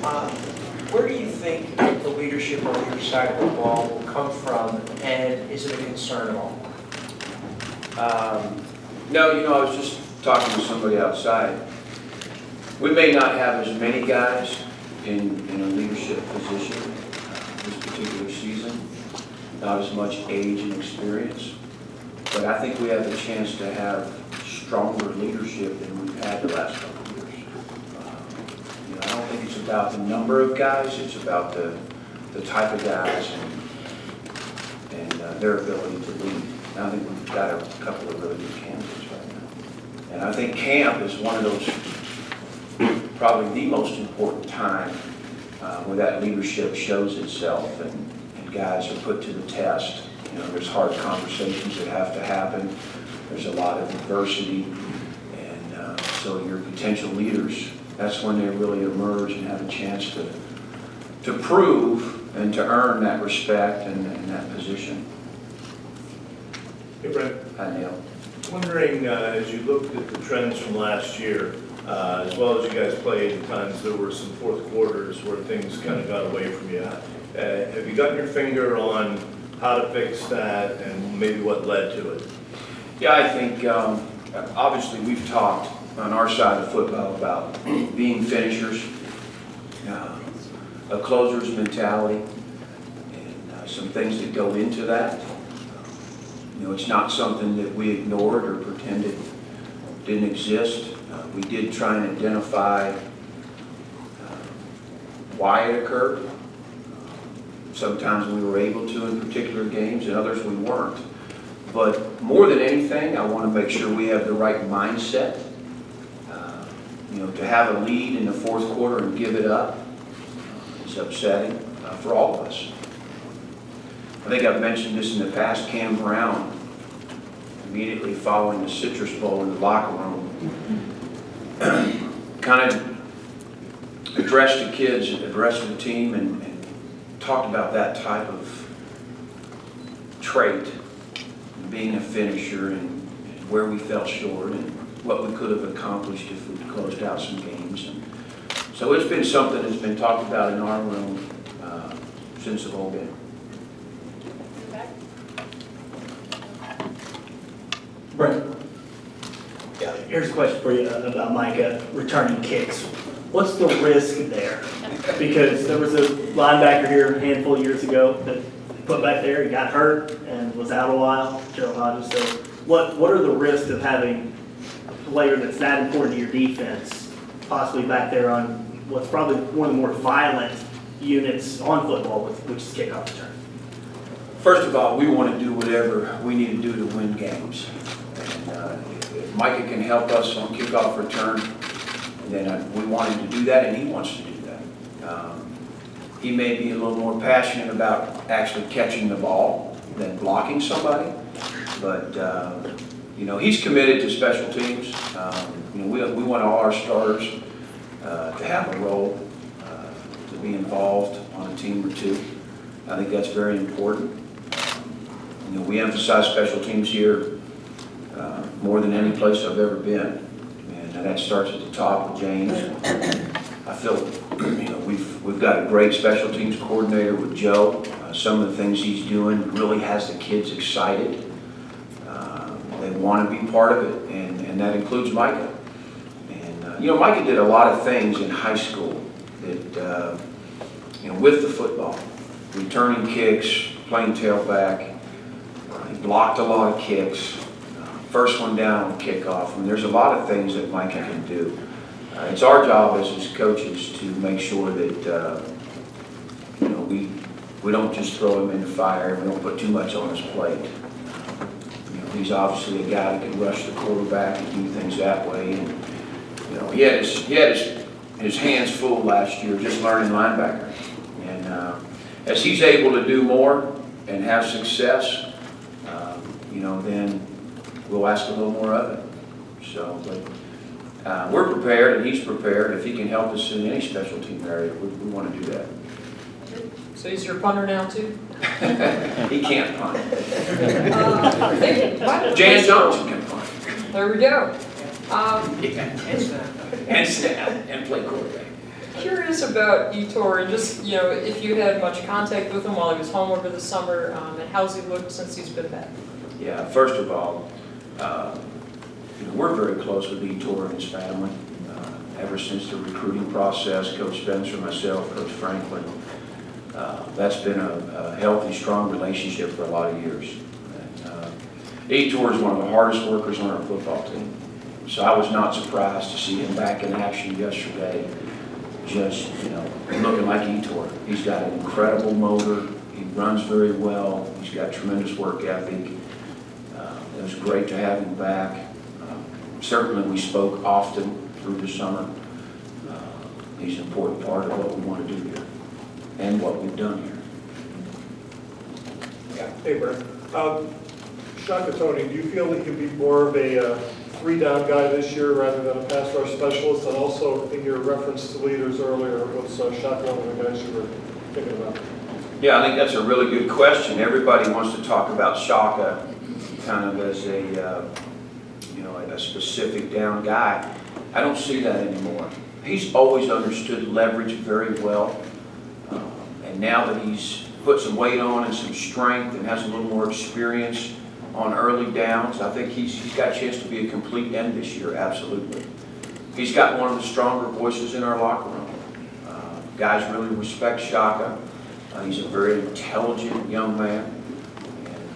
Where do you think the leadership on your side of the ball will come from, and is it a concern at all? No, I was just talking to somebody outside. We may not have as many guys in a leadership position this particular season, not as much age and experience, but I think we have a chance to have stronger leadership than we've had the last couple of years. I don't think it's about the number of guys, it's about the type of guys and their ability to lead. And I think we've got a couple of really good candidates right now. And I think camp is one of those, probably the most important time where that leadership shows itself and guys are put to the test. There's hard conversations that have to happen. There's a lot of adversity. And so your potential leaders, that's when they really emerge and have a chance to prove and to earn that respect and that position. Hey, Brent. Hi, Neil. Wondering, as you looked at the trends from last year, as well as you guys played, at times there were some fourth quarters where things kind of got away from you. Have you gotten your finger on how to fix that and maybe what led to it? Yeah, I think obviously we've talked on our side of football about being finishers, a closer's mentality, and some things that go into that. It's not something that we ignored or pretended didn't exist. We did try and identify why it occurred. Sometimes we were able to in particular games, and others we weren't. But more than anything, I want to make sure we have the right mindset. To have a lead in the fourth quarter and give it up is upsetting for all of us. I think I've mentioned this in the past. Cam Brown, immediately following the Citrus Bowl in the locker room, kind of addressed the kids, addressed the team, and talked about that type of trait, being a finisher, and where we fell short, and what we could have accomplished if we closed out some games. And so it's been something that's been talked about in our room since the whole game. Brent, yeah, here's a question for you about Micah returning kicks. What's the risk there? Because there was a linebacker here a handful of years ago that put back there, he got hurt and was out a while, Gerald Hodges. So what are the risks of having a player that's that important to your defense possibly back there on what's probably one of the more violent units on football, which is kickoff return? First of all, we want to do whatever we need to do to win games. And if Micah can help us on kickoff return, then we want him to do that, and he wants to do that. He may be a little more passionate about actually catching the ball than blocking somebody, but he's committed to special teams. We want all our starters to have a role, to be involved on a team or two. I think that's very important. We emphasize special teams here more than any place I've ever been, and that starts at the top with James. I feel we've got a great special teams coordinator with Joe. Some of the things he's doing really has the kids excited. They want to be part of it, and that includes Micah. And Micah did a lot of things in high school that with the football, returning kicks, playing tailback. He blocked a lot of kicks. First one down on kickoff. And there's a lot of things that Micah can do. It's our job as his coaches to make sure that we don't just throw him in the fire. We don't put too much on his plate. He's obviously a guy that can rush the quarterback and do things that way. And he had his hands full last year just learning linebacker. And as he's able to do more and have success, then we'll ask a little more of it. So, but we're prepared, and he's prepared. If he can help us in any special team area, we want to do that. So he's your punter now too? He can't punt. Jan Jan Johnson can punt. There we go. And snap and play quarterback. Curious about Etor and just, if you had much contact with him while he was home over the summer, and how's he looked since he's been back? Yeah, first of all, we're very close with Etor and his family. Ever since the recruiting process, Coach Spencer, myself, Coach Franklin, that's been a healthy, strong relationship for a lot of years. And, Etor is one of the hardest workers on our football team. So I was not surprised to see him back in action yesterday, just, looking like Etor. He's got an incredible motor. He runs very well. He's got tremendous work ethic. It was great to have him back. Certainly we spoke often through the summer. He's an important part of what we want to do here and what we've done here. Hey, Brent. Shaka Tony, do you feel he can be more of a three-down guy this year rather than a pass rush specialist? And also, in your reference to leaders earlier, was Shaka one of the guys you were thinking about? Yeah, I think that's a really good question. Everybody wants to talk about Shaka kind of as a specific down guy. I don't see that anymore. He's always understood leverage very well. And now that he's put some weight on and some strength and has a little more experience on early downs, I think he's got a chance to be a complete end this year, absolutely. He's got one of the stronger voices in our locker room. Guys really respect Shaka. He's a very intelligent young man.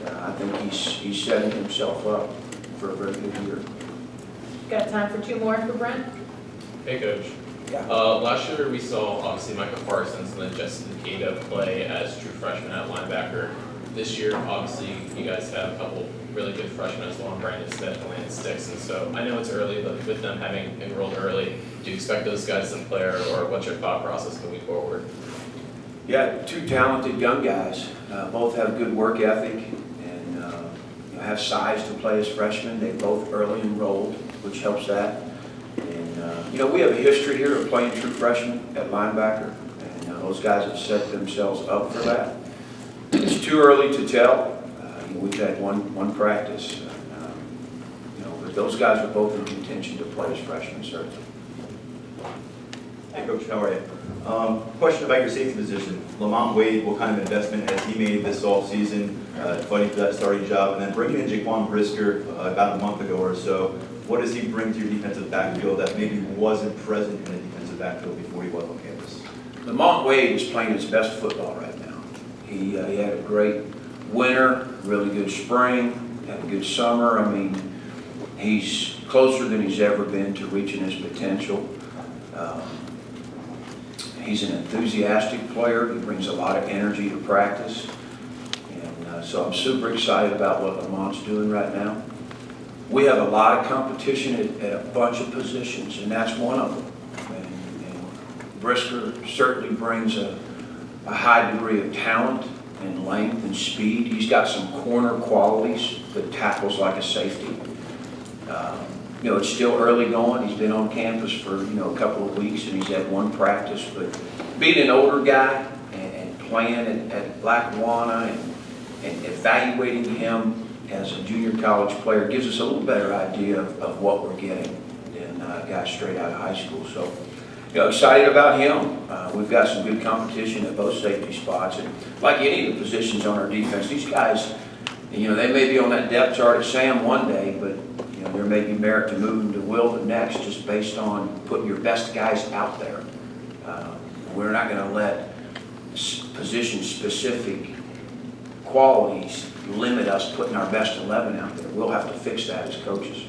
And I think he's setting himself up for a very good year. Got time for two more for Brent? Hey, Coach. Yeah. Last year we saw obviously Micah Parsons and then Justin Cada play as true freshmen at linebacker. This year, obviously, you guys have a couple really good freshmen as well, Brandon Smith and Landon Sticks. So I know it's early, but with them having enrolled early, do you expect those guys to play, or what's your thought process moving forward? Yeah, two talented young guys. Both have good work ethic and have size to play as freshmen. They both early enrolled, which helps that. And we have a history here of playing true freshmen at linebacker, and those guys have set themselves up for that. It's too early to tell. We've had one practice, but those guys are both in contention to play as freshmen, certainly. Hey, Coach, how are you? Question about your safety position. Lamont Wade, what kind of investment has he made this offseason, fighting for that starting job? And then bringing in Jaquan Brisker about a month ago or so, what does he bring to your defensive backfield that maybe wasn't present in the defensive backfield before he was on campus? Lamont Wade is playing his best football right now. He had a great winter, really good spring, had a good summer. I mean, he's closer than he's ever been to reaching his potential. He's an enthusiastic player. He brings a lot of energy to practice. And so I'm super excited about what Lamont's doing right now. We have a lot of competition at a bunch of positions, and that's one of them. And Brisker certainly brings a high degree of talent and length and speed. He's got some corner qualities that tackles like a safety. It's still early going. He's been on campus for, a couple of weeks, and he's had one practice. But being an older guy and playing at Lackawanna and evaluating him as a junior college player gives us a little better idea of what we're getting than guys straight out of high school. So, excited about him. We've got some good competition at both safety spots. And like any of the positions on our defense, these guys, they may be on that depth chart at Sam one day, but there may be merit to moving to Will the next, just based on putting your best guys out there. We're not going to let position-specific qualities limit us putting our best 11 out there. We'll have to fix that as coaches.